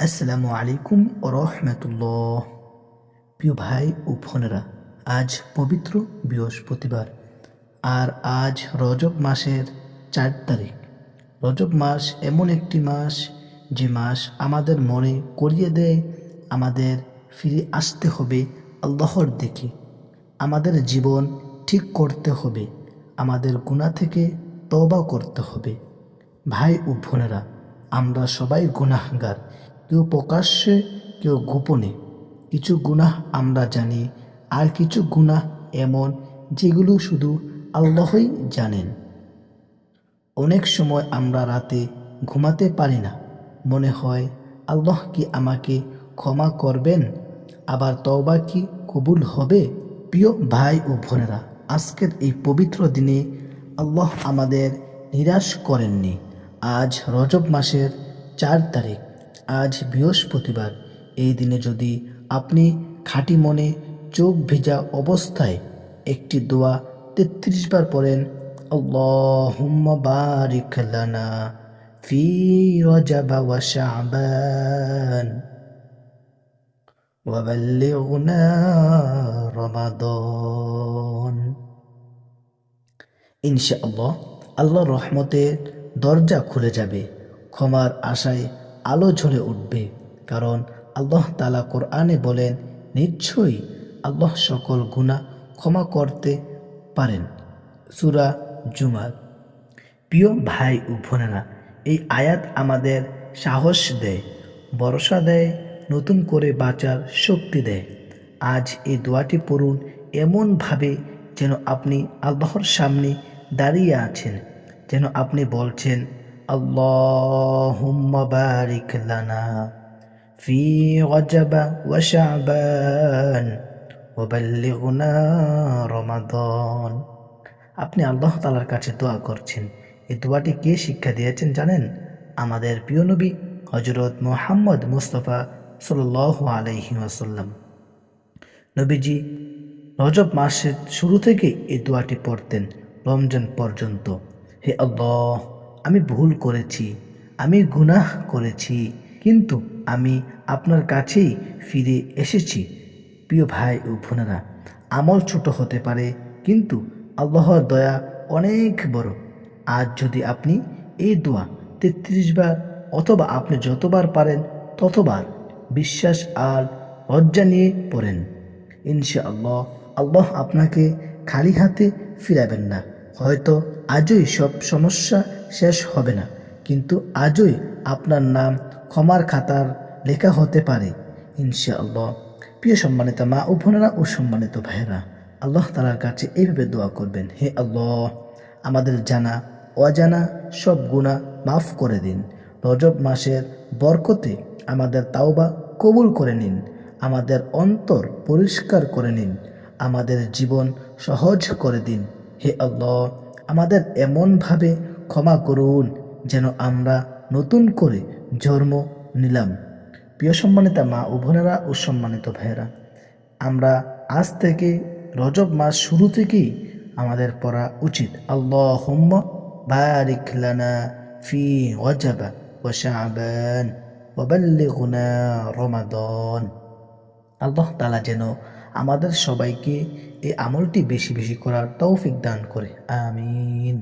আসসালামু আলাইকুম ও রহমতুল্লাহ। প্রিয় ভাই ও বোনেরা, আজ পবিত্র বৃহস্পতিবার আর আজ রজব মাসের 4 তারিখ। রজব মাস এমন একটি মাস যে মাস আমাদের মনে করিয়ে দেয় আমাদের ফিরে আসতে হবে আল্লাহর দিকে, আমাদের জীবন ঠিক করতে হবে, আমাদের গুনাহ থেকে তওবা করতে হবে। ভাই ও বোনেরা, আমরা সবাই গুনাহগার, কেউ প্রকাশ্যে কেউ গোপনে। কিছু গুনাহ আমরা জানি, আর কিছু গুনাহ এমন যেগুলো শুধু আল্লাহই জানেন। অনেক সময় আমরা রাতে ঘুমাতে পারি না, মনে হয় আল্লাহ কি আমাকে ক্ষমা করবেন, আবার তওবা কি কবুল হবে? প্রিয় ভাই ও বোনেরা, আজকের এই পবিত্র দিনে আল্লাহ আমাদের নিরাশ করেননি। আজ রজব মাসের 4 তারিখ, আজ বৃহস্পতিবার। এই দিনে যদি আপনি খাঁটি মনে চোখ ভেজা অবস্থায় একটি দোয়া 33 বার পড়েন, আল্লাহুম্মা বারিক লানা ফি রজব ওয়া শাবান ওয়া বাল্লিগনা রমাদান, ইনশাআল্লাহ আল্লাহর রহমতের দরজা খুলে যাবে, ক্ষমার আশায় আলো ঝরে উঠবে। কারণ আল্লাহ তাআলা কোরআনে বলেন, নিশ্চয়ই আল্লাহ সকল গুনাহ ক্ষমা করতে পারেন। সূরা জুমার। প্রিয় ভাই ও বোনেরা, এই আয়াত আমাদের সাহস দেয়, ভরসা দেয়, নতুন করে বাঁচার শক্তি দেয়। আজ এই দোয়াটি পড়ুন এমনভাবে যেন আপনি আল্লাহর সামনে দাঁড়িয়ে আছেন, যেন আপনি বলছেন, আল্লাহুম্মা বারিক লানা ফি রজব ওয়া শাবান ওয়া বাল্লিগনা রমাদান। আপনি আল্লাহ তাআলার কাছে দোয়া করছেন। এই দোয়াটি কে শিক্ষা দিয়েছেন জানেন? আমাদের প্রিয় নবী হযরত মুহাম্মদ মুস্তাফা সাল্লাল্লাহু আলাইহি ওয়াসাল্লাম। নবীজি রজব মাসের শুরু থেকে এই দোয়াটি পড়তেন রমজান পর্যন্ত। হে আল্লাহ, আমি ভুল করেছি, আমি গুনাহ করেছি, কিন্তু আমি আপনার কাছেই ফিরে এসেছি। প্রিয় ভাই ও বোনেরা, আমল ছোট হতে পারে, কিন্তু আল্লাহর দয়া অনেক বড়। আজ যদি আপনি এই দোয়া 33 বার অথবা আপনি যতবার পারেন ততবার বিশ্বাস আর লজ্জা নিয়ে পড়েন, ইনশাআল্লাহ আল্লাহ আপনাকে খালি হাতে ফিরাবেন না। হয়তো আজই সব সমস্যা শেষ হবে না, কিন্তু আজই আপনার নাম ক্ষমার খাতার লেখা হতে পারে, ইনশাআল্লাহ। প্রিয় সম্মানিত মা ও বোনেরা ও সম্মানিত ভাইয়েরা, আল্লাহ তাআলার কাছে এইভাবে দোয়া করবেন, হে আল্লাহ, আমাদের জানা অজানা সব গুনাহ মাফ করে দিন। রজব মাসের বরকতে আমাদের তাওবা কবুল করে নিন, আমাদের অন্তর পরিষ্কার করে নিন, আমাদের জীবন সহজ করে দিন। হে আল্লাহ, আমাদের এমনভাবে ক্ষমা করুন যেন আমরা নতুন করে জন্ম নিলাম। প্রিয় সম্মানিত মা ও বোনেরা ও সম্মানিত ভাইয়েরা, আমরা আজ থেকে রজব মাস শুরু থেকেই আমাদের পড়া উচিত, আল্লাহুম্মা বারিক লানা ফি রজব ওয়া শাবান ওয়া বাল্লিগনা রমাদান। আল্লাহ তাআলা যেন আমাদের সবাইকে এই আমলটি বেশি বেশি করার তৌফিক দান করে, আমিন।